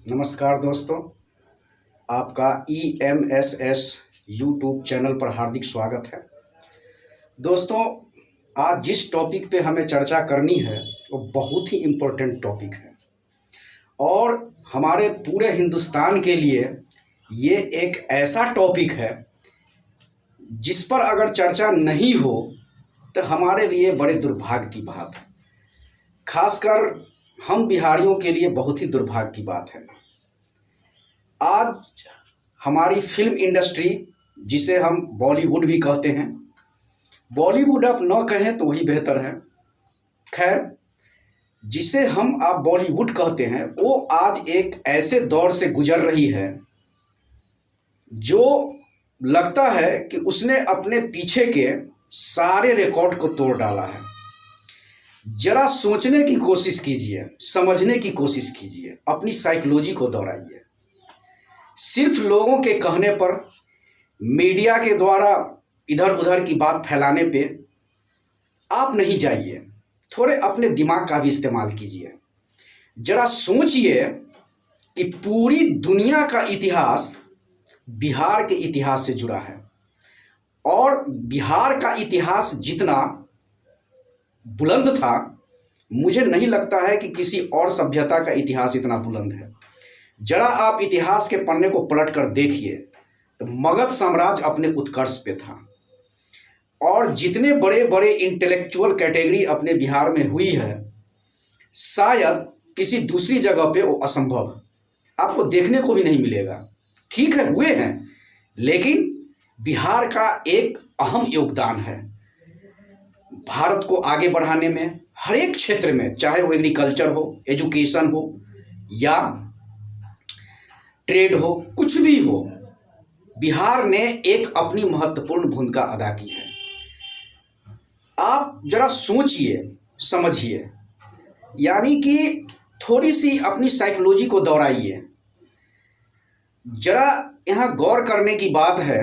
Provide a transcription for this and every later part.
नमस्कार दोस्तों, आपका EMSS यूट्यूब चैनल पर हार्दिक स्वागत है। दोस्तों, आज जिस टॉपिक पे हमें चर्चा करनी है वो बहुत ही इम्पोर्टेंट टॉपिक है और हमारे पूरे हिंदुस्तान के लिए ये एक ऐसा टॉपिक है जिस पर अगर चर्चा नहीं हो तो हमारे लिए बड़े दुर्भाग्य की बात है। खासकर हम बिहारियों के लिए बहुत ही दुर्भाग्य की बात है। आज हमारी फिल्म इंडस्ट्री, जिसे हम बॉलीवुड भी कहते हैं, बॉलीवुड आप न कहें तो वही बेहतर है, खैर जिसे हम आप बॉलीवुड कहते हैं, वो आज एक ऐसे दौर से गुजर रही है जो लगता है कि उसने अपने पीछे के सारे रिकॉर्ड को तोड़ डाला है। जरा सोचने की कोशिश कीजिए, समझने की कोशिश कीजिए, अपनी साइकोलॉजी को दोहराइए। सिर्फ लोगों के कहने पर, मीडिया के द्वारा इधर उधर की बात फैलाने पे आप नहीं जाइए, थोड़े अपने दिमाग का भी इस्तेमाल कीजिए। जरा सोचिए कि पूरी दुनिया का इतिहास बिहार के इतिहास से जुड़ा है और बिहार का इतिहास जितना बुलंद था, मुझे नहीं लगता है कि किसी और सभ्यता का इतिहास इतना बुलंद है। जरा आप इतिहास के पन्ने को पलट कर देखिए तो मगध साम्राज्य अपने उत्कर्ष पे था और जितने बड़े बड़े इंटेलेक्चुअल कैटेगरी अपने बिहार में हुई है, शायद किसी दूसरी जगह पे वो असंभव आपको देखने को भी नहीं मिलेगा। ठीक है, हुए हैं, लेकिन बिहार का एक अहम योगदान है भारत को आगे बढ़ाने में, हर एक क्षेत्र में, चाहे वो एग्रीकल्चर हो, एजुकेशन हो या ट्रेड हो, कुछ भी हो, बिहार ने एक अपनी महत्वपूर्ण भूमिका अदा की है। आप जरा सोचिए, समझिए, यानी कि थोड़ी सी अपनी साइकोलॉजी को दोहराइए। जरा यहाँ गौर करने की बात है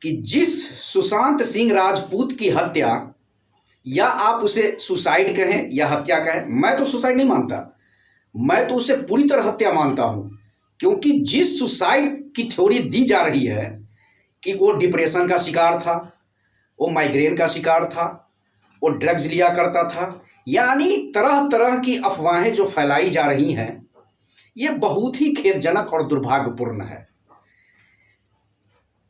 कि जिस सुशांत सिंह राजपूत की हत्या, या आप उसे सुसाइड कहें या हत्या कहें, मैं तो सुसाइड नहीं मानता, मैं तो उसे पूरी तरह हत्या मानता हूं, क्योंकि जिस सुसाइड की थ्योरी दी जा रही है कि वो डिप्रेशन का शिकार था, वो माइग्रेन का शिकार था, वो ड्रग्स लिया करता था, यानी तरह तरह की अफवाहें जो फैलाई जा रही हैं, ये बहुत ही खेदजनक और दुर्भाग्यपूर्ण है।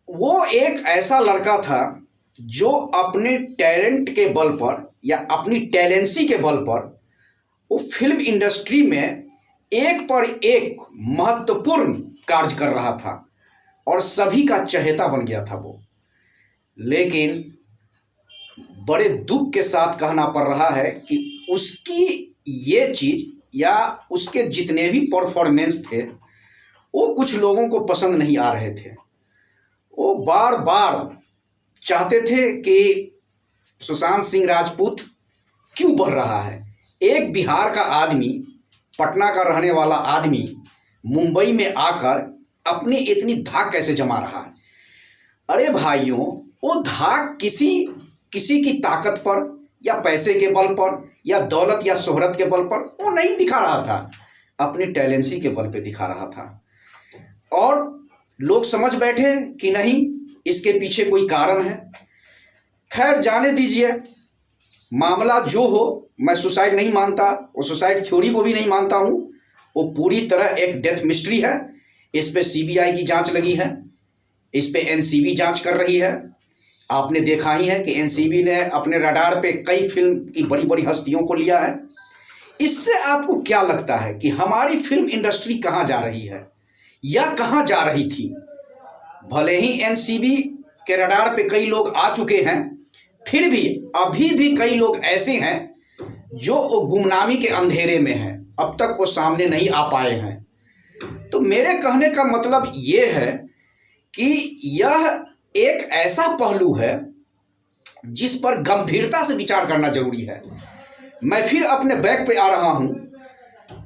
वो एक ऐसा लड़का था जो अपने टैलेंट के बल पर या अपनी टैलेंसी के बल पर वो फिल्म इंडस्ट्री में एक पर एक महत्वपूर्ण कार्य कर रहा था और सभी का चहेता बन गया था वो। लेकिन बड़े दुख के साथ कहना पड़ रहा है कि उसकी ये चीज़ या उसके जितने भी परफॉर्मेंस थे वो कुछ लोगों को पसंद नहीं आ रहे थे। वो बार बार चाहते थे कि सुशांत सिंह राजपूत क्यों बढ़ रहा है। एक बिहार का आदमी, पटना का रहने वाला आदमी मुंबई में आकर अपनी इतनी धाक कैसे जमा रहा है। अरे भाइयों, वो धाक किसी की ताकत पर या पैसे के बल पर या दौलत या शोहरत के बल पर वो नहीं दिखा रहा था, अपनी टैलेंसी के बल पे दिखा रहा था। और लोग समझ बैठे कि नहीं, इसके पीछे कोई कारण है। खैर, जाने दीजिए, मामला जो हो, मैं सुसाइड नहीं मानता, वो सुसाइड थ्योरी को भी नहीं मानता हूँ। वो पूरी तरह एक डेथ मिस्ट्री है। इस पे CBI की जांच लगी है, इस पे NCB जांच कर रही है। आपने देखा ही है कि NCB ने अपने रडार पे कई फिल्म की बड़ी बड़ी हस्तियों को लिया है। इससे आपको क्या लगता है कि हमारी फिल्म इंडस्ट्री कहाँ जा रही है या कहाँ जा रही थी? भले ही NCB के रडार पे कई लोग आ चुके हैं, फिर भी अभी भी कई लोग ऐसे हैं जो गुमनामी के अंधेरे में हैं, अब तक वो सामने नहीं आ पाए हैं। तो मेरे कहने का मतलब ये है कि यह एक ऐसा पहलू है जिस पर गंभीरता से विचार करना जरूरी है। मैं फिर अपने बैक पे आ रहा हूं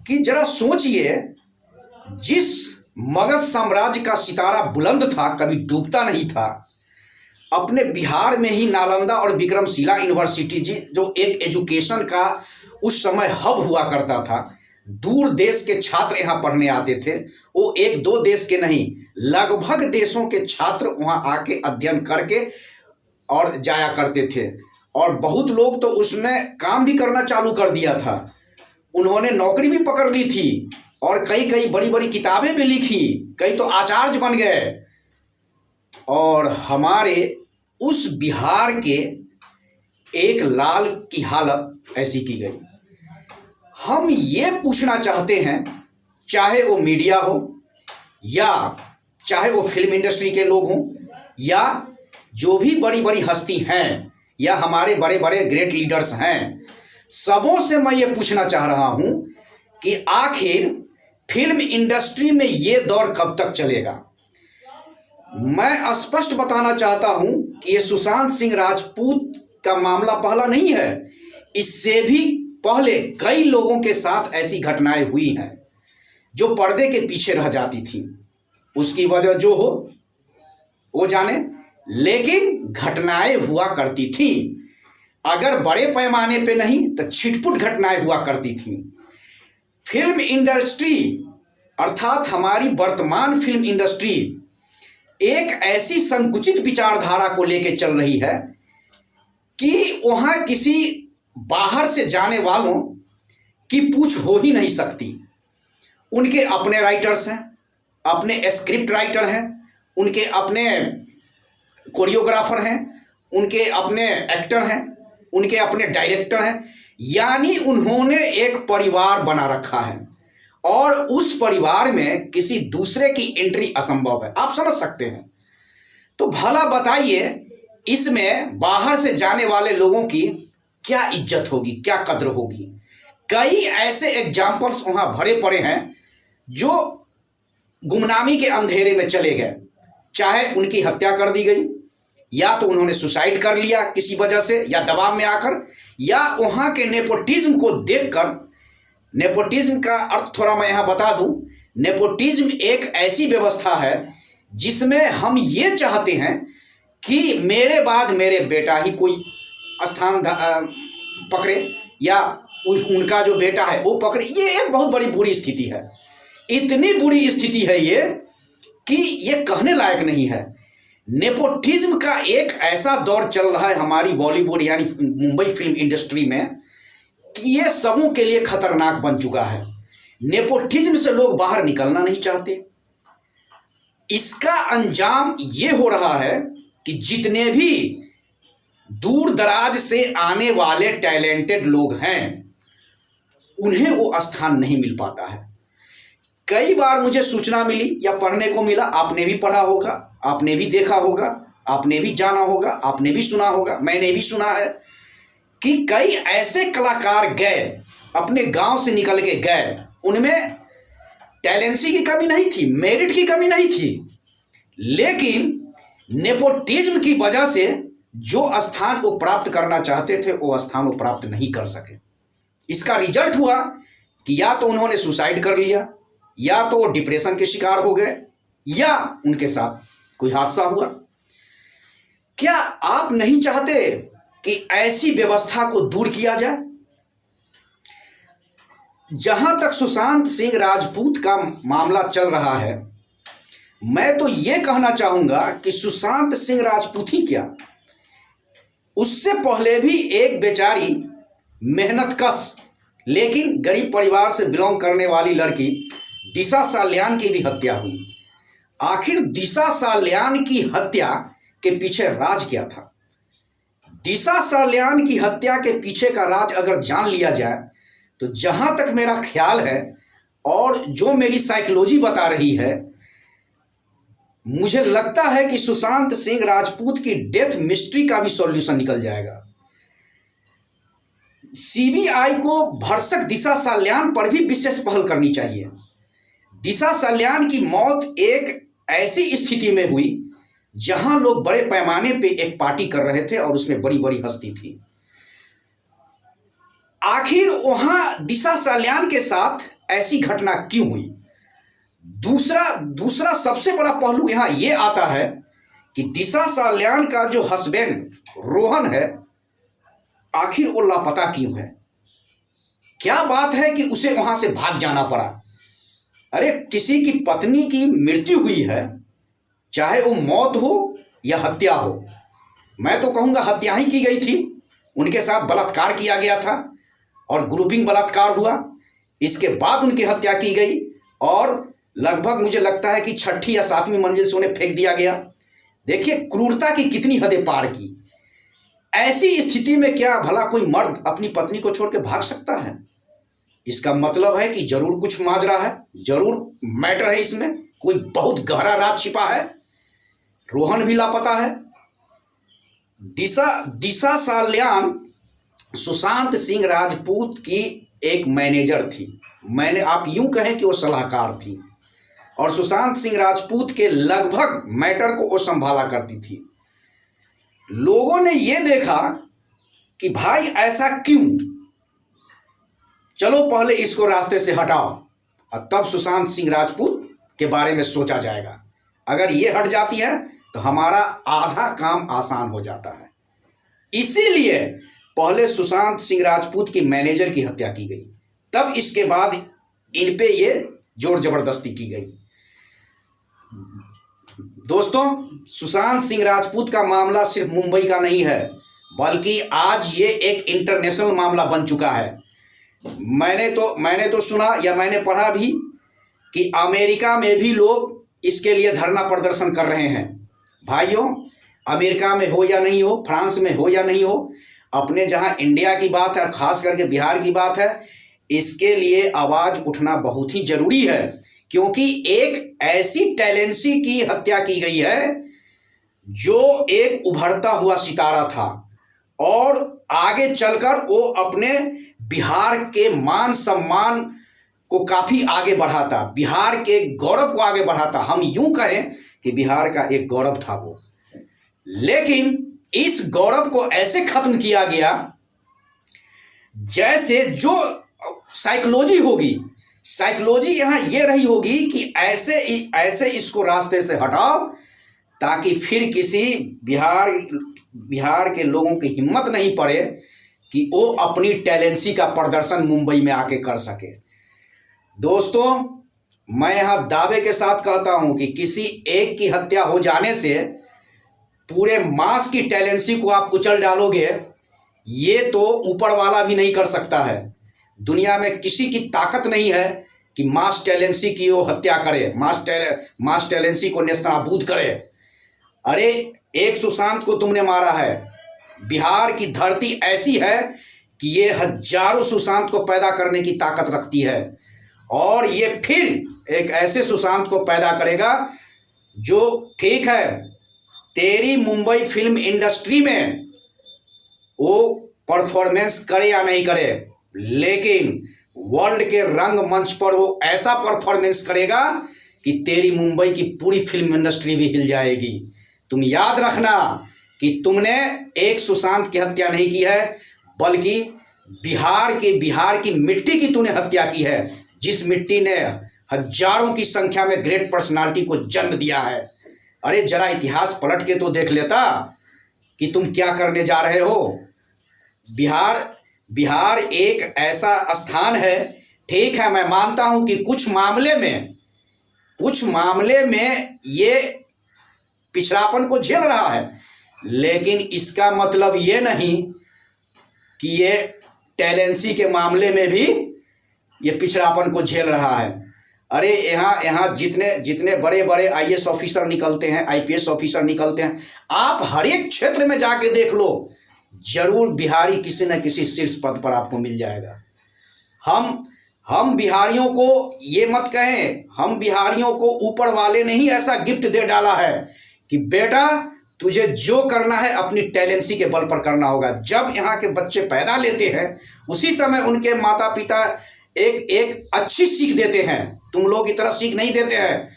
कि जरा सोचिए, जिस मगध साम्राज्य का सितारा बुलंद था, कभी डूबता नहीं था, अपने बिहार में ही नालंदा और विक्रमशिला यूनिवर्सिटी जो एक एजुकेशन का उस समय हब हुआ करता था, दूर देश के छात्र यहाँ पढ़ने आते थे। वो एक दो देश के नहीं, लगभग देशों के छात्र वहाँ आके अध्ययन करके और जाया करते थे। और बहुत लोग तो उसमें काम भी करना चालू कर दिया था, उन्होंने नौकरी भी पकड़ ली थी और कई कई बड़ी बड़ी किताबें भी लिखी, कई तो आचार्य बन गए। और हमारे उस बिहार के एक लाल की हालत ऐसी की गई। हम ये पूछना चाहते हैं, चाहे वो मीडिया हो या चाहे वो फिल्म इंडस्ट्री के लोग हों या जो भी बड़ी बड़ी हस्ती हैं या हमारे बड़े बड़े ग्रेट लीडर्स हैं, सबों से मैं ये पूछना चाह रहा हूँ कि आखिर फिल्म इंडस्ट्री में ये दौर कब तक चलेगा। मैं स्पष्ट बताना चाहता हूँ कि ये सुशांत सिंह राजपूत का मामला पहला नहीं है, इससे भी पहले कई लोगों के साथ ऐसी घटनाएं हुई हैं जो पर्दे के पीछे रह जाती थी। उसकी वजह जो हो वो जाने, लेकिन घटनाएं हुआ करती थी। अगर बड़े पैमाने पे नहीं तो छिटपुट घटनाएं हुआ करती थी। फिल्म इंडस्ट्री अर्थात हमारी वर्तमान फिल्म इंडस्ट्री एक ऐसी संकुचित विचारधारा को लेकर चल रही है कि वहाँ किसी बाहर से जाने वालों की पूछ हो ही नहीं सकती। उनके अपने राइटर्स हैं, अपने स्क्रिप्ट राइटर हैं, उनके अपने कोरियोग्राफर हैं, उनके अपने एक्टर हैं, उनके अपने डायरेक्टर हैं। यानी उन्होंने एक परिवार बना रखा है और उस परिवार में किसी दूसरे की एंट्री असंभव है। आप समझ सकते हैं। तो भला बताइए इसमें बाहर से जाने वाले लोगों की क्या इज्जत होगी, क्या कद्र होगी। कई ऐसे एग्जाम्पल्स वहां भरे पड़े हैं जो गुमनामी के अंधेरे में चले गए, चाहे उनकी हत्या कर दी गई या तो उन्होंने सुसाइड कर लिया किसी वजह से या दबाव में आकर, या वहां के नेपोटिज्म को देखकर। नेपोटिज्म का अर्थ थोड़ा मैं यहां बता दूं, नेपोटिज्म एक ऐसी व्यवस्था है जिसमें हम ये चाहते हैं कि मेरे बाद मेरे बेटा ही कोई स्थान पकड़े या उनका जो बेटा है वो पकड़े। ये एक बहुत बड़ी बुरी स्थिति है, इतनी बुरी स्थिति है ये कि ये कहने लायक नहीं है। नेपोटिज्म का एक ऐसा दौर चल रहा है हमारी बॉलीवुड यानी मुंबई फिल्म इंडस्ट्री में कि ये सबों के लिए खतरनाक बन चुका है। नेपोटिज्म से लोग बाहर निकलना नहीं चाहते। इसका अंजाम ये हो रहा है कि जितने भी दूर दराज से आने वाले टैलेंटेड लोग हैं उन्हें वो स्थान नहीं मिल पाता है। कई बार मुझे सूचना मिली या पढ़ने को मिला, आपने भी पढ़ा होगा, आपने भी देखा होगा, आपने भी जाना होगा, आपने भी सुना होगा, मैंने भी सुना है कि कई ऐसे कलाकार गए, अपने गांव से निकल के गए, उनमें टैलेंसी की कमी नहीं थी, मेरिट की कमी नहीं थी, लेकिन नेपोटिज्म की वजह से जो स्थान वो प्राप्त करना चाहते थे वो स्थान वो प्राप्त नहीं कर सके। इसका रिजल्ट हुआ कि या तो उन्होंने सुसाइड कर लिया, या तो वो डिप्रेशन के शिकार हो गए, या उनके साथ कोई हादसा हुआ। क्या आप नहीं चाहते कि ऐसी व्यवस्था को दूर किया जाए? जहां तक सुशांत सिंह राजपूत का मामला चल रहा है, मैं तो यह कहना चाहूंगा कि सुशांत सिंह राजपूत ही क्या, उससे पहले भी एक बेचारी मेहनतकश लेकिन गरीब परिवार से बिलोंग करने वाली लड़की दिशा साल्यान की भी हत्या हुई। आखिर दिशा साल्यान की हत्या के पीछे राज क्या था? दिशा साल्यान की हत्या के पीछे का राज अगर जान लिया जाए तो जहां तक मेरा ख्याल है और जो मेरी साइकोलॉजी बता रही है, मुझे लगता है कि सुशांत सिंह राजपूत की डेथ मिस्ट्री का भी सॉल्यूशन निकल जाएगा। सीबीआई को भरसक दिशा साल्यान पर भी विशेष पहल करनी चाहिए। दिशा साल्यान की मौत एक ऐसी स्थिति में हुई जहां लोग बड़े पैमाने पे एक पार्टी कर रहे थे और उसमें बड़ी बड़ी हस्ती थी। आखिर वहां दिशा साल्यान के साथ ऐसी घटना क्यों हुई? दूसरा सबसे बड़ा पहलू यहां यह आता है कि दिशा साल्यान का जो हस्बैंड रोहन है, आखिर वो लापता क्यों है? क्या बात है कि उसे वहां से भाग जाना पड़ा। अरे किसी की पत्नी की मृत्यु हुई है, चाहे वो मौत हो या हत्या हो, मैं तो कहूँगा हत्या ही की गई थी। उनके साथ बलात्कार किया गया था और ग्रुपिंग बलात्कार हुआ, इसके बाद उनकी हत्या की गई और लगभग मुझे लगता है कि 6ठी या 7वीं मंजिल से उन्हें फेंक दिया गया। देखिए क्रूरता की कितनी हदें पार की। ऐसी स्थिति में क्या भला कोई मर्द अपनी पत्नी को छोड़ के भाग सकता है? इसका मतलब है कि जरूर कुछ माजरा है, जरूर मैटर है, इसमें कोई बहुत गहरा राज छिपा है। रोहन भी लापता है। दिशा साल्यान सुशांत सिंह राजपूत की एक मैनेजर थी, आप यूं कहें कि वो सलाहकार थी, और सुशांत सिंह राजपूत के लगभग मैटर को वो संभाला करती थी। लोगों ने ये देखा कि भाई ऐसा क्यों, चलो पहले इसको रास्ते से हटाओ और तब सुशांत सिंह राजपूत के बारे में सोचा जाएगा। अगर ये हट जाती है तो हमारा आधा काम आसान हो जाता है। इसीलिए पहले सुशांत सिंह राजपूत की मैनेजर की हत्या की गई, तब इसके बाद इन पे ये जोर जबरदस्ती की गई। दोस्तों, सुशांत सिंह राजपूत का मामला सिर्फ मुंबई का नहीं है, बल्कि आज ये एक इंटरनेशनल मामला बन चुका है। मैंने तो सुना या मैंने पढ़ा भी कि अमेरिका में भी लोग इसके लिए धरना प्रदर्शन कर रहे हैं। भाइयों, अमेरिका में हो या नहीं हो, फ्रांस में हो या नहीं हो, अपने जहां इंडिया की बात है, खास करके बिहार की बात है, इसके लिए आवाज उठना बहुत ही जरूरी है, क्योंकि एक ऐसी टैलेंसी की हत्या की गई है जो एक उभरता हुआ सितारा था और आगे चलकर वो अपने बिहार के मान सम्मान को काफी आगे बढ़ाता, बिहार के गौरव को आगे बढ़ाता। हम यूं कहें कि बिहार का एक गौरव था वो, लेकिन इस गौरव को ऐसे खत्म किया गया जैसे जो साइकोलॉजी होगी, साइकोलॉजी यहां ये रही होगी कि ऐसे इसको रास्ते से हटाओ ताकि फिर किसी बिहार के लोगों की हिम्मत नहीं पड़े कि वो अपनी टैलेंसी का प्रदर्शन मुंबई में आके कर सके। दोस्तों, मैं यहां दावे के साथ कहता हूं कि किसी एक की हत्या हो जाने से पूरे मास की टैलेंसी को आप कुचल डालोगे, ये तो ऊपर वाला भी नहीं कर सकता है। दुनिया में किसी की ताकत नहीं है कि मास टैलेंसी की वो हत्या करे, मास टैलेंसी को नेस्तनाबूद करे। अरे एक सुशांत को तुमने मारा है, बिहार की धरती ऐसी है कि ये हजारों सुशांत को पैदा करने की ताकत रखती है, और ये फिर एक ऐसे सुशांत को पैदा करेगा जो, ठीक है, तेरी मुंबई फिल्म इंडस्ट्री में वो परफॉर्मेंस करे या नहीं करे, लेकिन वर्ल्ड के रंगमंच पर वो ऐसा परफॉर्मेंस करेगा कि तेरी मुंबई की पूरी फिल्म इंडस्ट्री भी हिल जाएगी। तुम याद रखना कि तुमने एक सुशांत की हत्या नहीं की है, बल्कि बिहार की मिट्टी की तूने हत्या की है, जिस मिट्टी ने हजारों की संख्या में ग्रेट पर्सनालिटी को जन्म दिया है। अरे जरा इतिहास पलट के तो देख लेता कि तुम क्या करने जा रहे हो। बिहार एक ऐसा स्थान है, ठीक है, मैं मानता हूं कि कुछ मामले में ये पिछड़ापन को झेल रहा है, लेकिन इसका मतलब ये नहीं कि ये टैलेंसी के मामले में भी ये पिछड़ापन को झेल रहा है। अरे यहाँ जितने बड़े बड़े आईएएस ऑफिसर निकलते हैं, आईपीएस ऑफिसर निकलते हैं, आप हर एक क्षेत्र में जाके देख लो, जरूर बिहारी किसी न किसी शीर्ष पद पर आपको मिल जाएगा। हम बिहारियों को ये मत कहें, हम बिहारियों को ऊपर वाले ने ही ऐसा गिफ्ट दे डाला है कि बेटा तुझे जो करना है अपनी टैलेंसी के बल पर करना होगा। जब यहाँ के बच्चे पैदा लेते हैं, उसी समय उनके माता पिता एक अच्छी सीख देते हैं। तुम लोग की तरह सीख नहीं देते हैं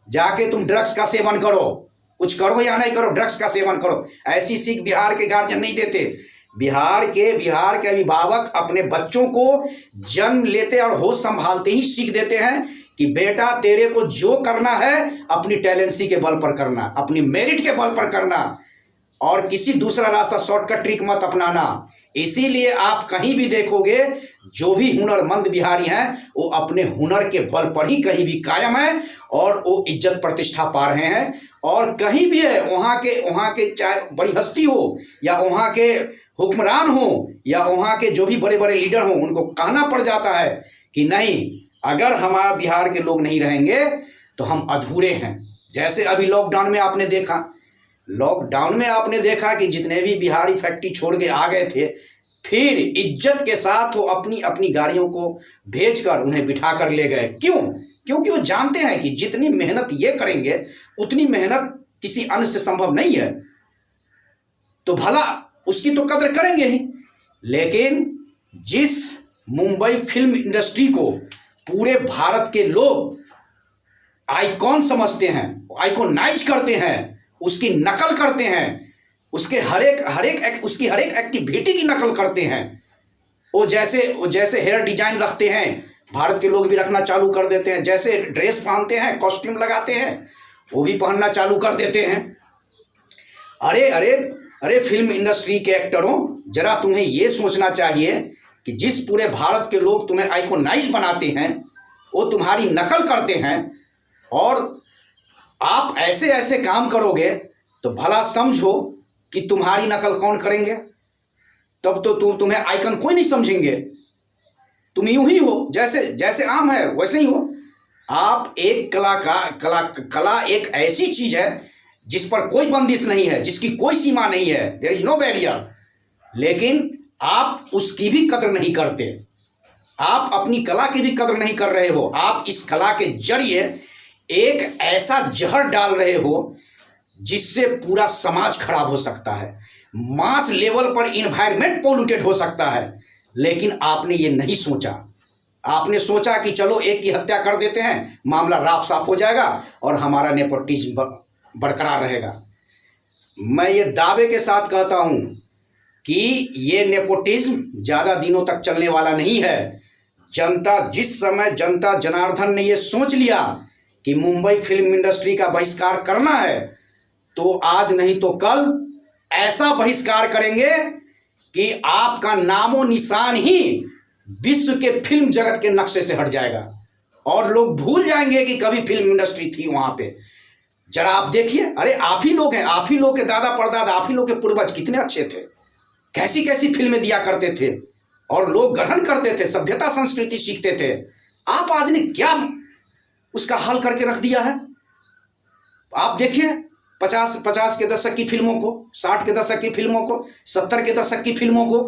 जाके तुम ड्रग्स का सेवन करो, कुछ करो या नहीं करो, ड्रग्स का सेवन करो, ऐसी सीख बिहार के गार्जियन नहीं देते। बिहार के अभिभावक अपने बच्चों को जन्म लेते और होश संभालते ही सीख देते हैं कि बेटा तेरे को जो करना है अपनी टैलेंसी के बल पर करना, अपनी मेरिट के बल पर करना, और किसी दूसरा रास्ता शॉर्टकट ट्रिक मत अपनाना। इसीलिए आप कहीं भी देखोगे जो भी हुनरमंद बिहारी हैं वो अपने हुनर के बल पर ही कहीं भी कायम है और वो इज्जत प्रतिष्ठा पा रहे हैं। और कहीं भी है वहाँ के चाहे बड़ी हस्ती हो या वहाँ के हुक्मरान हो या वहाँ के जो भी बड़े बड़े लीडर हों, उनको कहना पड़ जाता है कि नहीं, अगर हमारा बिहार के लोग नहीं रहेंगे तो हम अधूरे हैं। जैसे अभी लॉकडाउन में आपने देखा कि जितने भी बिहारी फैक्ट्री छोड़ के आ गए थे, फिर इज्जत के साथ वो अपनी अपनी गाड़ियों को भेजकर उन्हें बिठा कर ले गए। क्यों? क्योंकि वो जानते हैं कि जितनी मेहनत ये करेंगे उतनी मेहनत किसी अन्य से संभव नहीं है, तो भला उसकी तो कद्र करेंगे ही। लेकिन जिस मुंबई फिल्म इंडस्ट्री को पूरे भारत के लोग आइकॉन समझते हैं, आइकॉनाइज करते हैं, उसकी नकल करते हैं, उसके हर एक एक्टिविटी की नकल करते हैं। वो जैसे हेयर डिजाइन रखते हैं, भारत के लोग भी रखना चालू कर देते हैं। जैसे ड्रेस पहनते हैं, कॉस्ट्यूम लगाते हैं, वो भी पहनना चालू कर देते हैं। अरे फिल्म इंडस्ट्री के एक्टरों, जरा तुम्हें ये सोचना चाहिए कि जिस पूरे भारत के लोग तुम्हें आइकॉनाइज बनाते हैं, वो तुम्हारी नकल करते हैं, और आप ऐसे काम करोगे तो भला समझो कि तुम्हारी नकल कौन करेंगे। तब तो तुम्हें आइकन कोई नहीं समझेंगे। तुम यूं ही हो, जैसे आम है वैसे ही हो। आप एक कला एक ऐसी चीज है जिस पर कोई बंदिश नहीं है, जिसकी कोई सीमा नहीं है, देयर इज नो बैरियर। लेकिन आप उसकी भी कदर नहीं करते, आप अपनी कला की भी कदर नहीं कर रहे हो। आप इस कला के जरिए एक ऐसा जहर डाल रहे हो जिससे पूरा समाज खराब हो सकता है, मास लेवल पर इन्वायरमेंट पोल्यूटेड हो सकता है। लेकिन आपने ये नहीं सोचा। आपने सोचा कि चलो एक की हत्या कर देते हैं, मामला राफ साफ हो जाएगा और हमारा नेपोटिज्म बरकरार रहेगा। मैं ये दावे के साथ कहता हूं कि ये नेपोटिज्म ज़्यादा दिनों तक चलने वाला नहीं है। जिस समय जनता जनार्दन ने ये सोच लिया कि मुंबई फिल्म इंडस्ट्री का बहिष्कार करना है, तो आज नहीं तो कल ऐसा बहिष्कार करेंगे कि आपका नामो निशान ही विश्व के फिल्म जगत के नक्शे से हट जाएगा और लोग भूल जाएंगे कि कभी फिल्म इंडस्ट्री थी वहां पे। जरा आप देखिए, अरे आप ही लोग हैं, आप ही लोग के दादा परदादा, आप ही लोग के पूर्वज कितने अच्छे थे, कैसी कैसी फिल्में दिया करते थे और लोग ग्रहण करते थे, सभ्यता संस्कृति सीखते थे। आप आज ने क्या उसका हल करके रख दिया है। आप देखिए 50 के दशक की फिल्मों को, 60 के दशक की फिल्मों को, 70 के दशक की फिल्मों को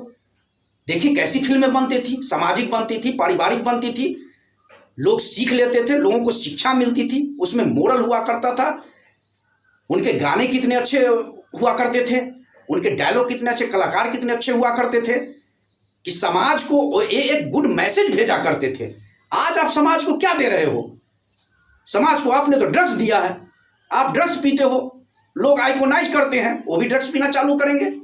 देखिए, कैसी फिल्में बनती थी, सामाजिक बनती थी, पारिवारिक बनती थी, लोग सीख लेते थे, लोगों को शिक्षा मिलती थी, उसमें मोरल हुआ करता था। उनके गाने कितने अच्छे हुआ करते थे, उनके डायलॉग कितने अच्छे, कलाकार कितने अच्छे हुआ करते थे कि समाज को एक गुड मैसेज भेजा करते थे। आज आप समाज को क्या दे रहे हो? समाज को आपने तो ड्रग्स दिया है। आप ड्रग्स पीते हो, लोग आइकॉनाइज करते हैं, वो भी ड्रग्स पीना चालू करेंगे।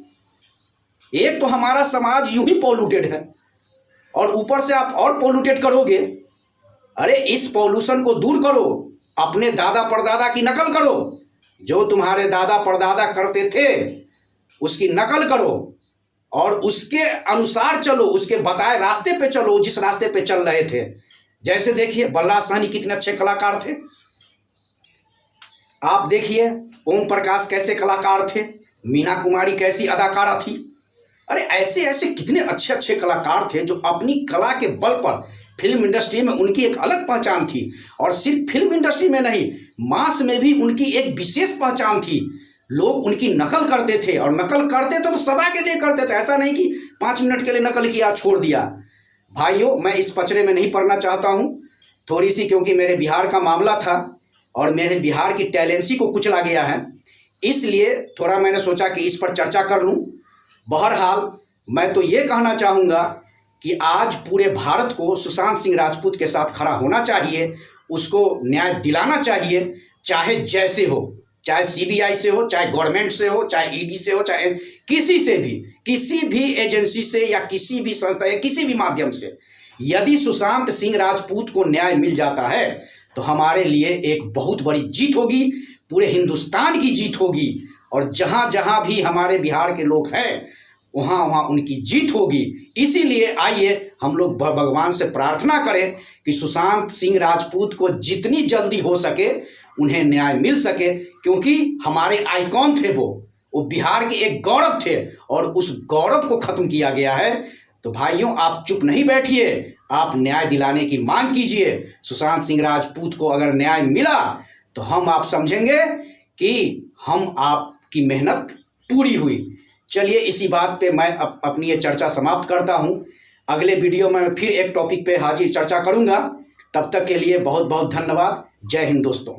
एक तो हमारा समाज यूं ही पॉल्यूटेड है और ऊपर से आप और पॉल्यूटेड करोगे। अरे इस पॉल्यूशन को दूर करो, अपने दादा परदादा की नकल करो, जो तुम्हारे दादा परदादा करते थे उसकी नकल करो और उसके अनुसार चलो, उसके बताए रास्ते पे चलो, जिस रास्ते पे चल रहे थे। जैसे देखिए बलराज साहनी कितने अच्छे कलाकार थे, आप देखिए ओम प्रकाश कैसे कलाकार थे, मीना कुमारी कैसी अदाकारा थी। अरे ऐसे ऐसे कितने अच्छे अच्छे कलाकार थे जो अपनी कला के बल पर फिल्म इंडस्ट्री में उनकी एक अलग पहचान थी। और सिर्फ फिल्म इंडस्ट्री में नहीं, मास में भी उनकी एक विशेष पहचान थी। लोग उनकी नकल करते थे और नकल करते थे तो सदा के लिए करते थे, ऐसा नहीं कि 5 मिनट के लिए नकल किया छोड़ दिया। भाइयों, मैं इस पचड़े में नहीं पड़ना चाहता हूँ थोड़ी सी, क्योंकि मेरे बिहार का मामला था और मेरे बिहार की टैलेंसी को कुचला गया है, इसलिए थोड़ा मैंने सोचा कि इस पर चर्चा कर लूँ। बहरहाल मैं तो ये कहना चाहूँगा कि आज पूरे भारत को सुशांत सिंह राजपूत के साथ खड़ा होना चाहिए, उसको न्याय दिलाना चाहिए, चाहे जैसे हो, चाहे सीबीआई से हो, चाहे गवर्नमेंट से हो, चाहे ईडी से हो, चाहे किसी से भी, किसी भी एजेंसी से या किसी भी संस्था या किसी भी माध्यम से। यदि सुशांत सिंह राजपूत को न्याय मिल जाता है तो हमारे लिए एक बहुत बड़ी जीत होगी, पूरे हिंदुस्तान की जीत होगी। और जहाँ जहाँ भी हमारे बिहार के लोग हैं वहाँ वहाँ उनकी जीत होगी। इसीलिए आइए हम लोग भगवान से प्रार्थना करें कि सुशांत सिंह राजपूत को जितनी जल्दी हो सके उन्हें न्याय मिल सके, क्योंकि हमारे आइकॉन थे वो बिहार के एक गौरव थे और उस गौरव को खत्म किया गया है। तो भाइयों, आप चुप नहीं बैठिए, आप न्याय दिलाने की मांग कीजिए। सुशांत सिंह राजपूत को अगर न्याय मिला तो हम आप समझेंगे कि हम आपकी मेहनत पूरी हुई। चलिए, इसी बात पे मैं अपनी ये चर्चा समाप्त करता हूँ। अगले वीडियो में फिर एक टॉपिक पे हाजिर चर्चा करूँगा। तब तक के लिए बहुत बहुत धन्यवाद। जय हिंद दोस्तों।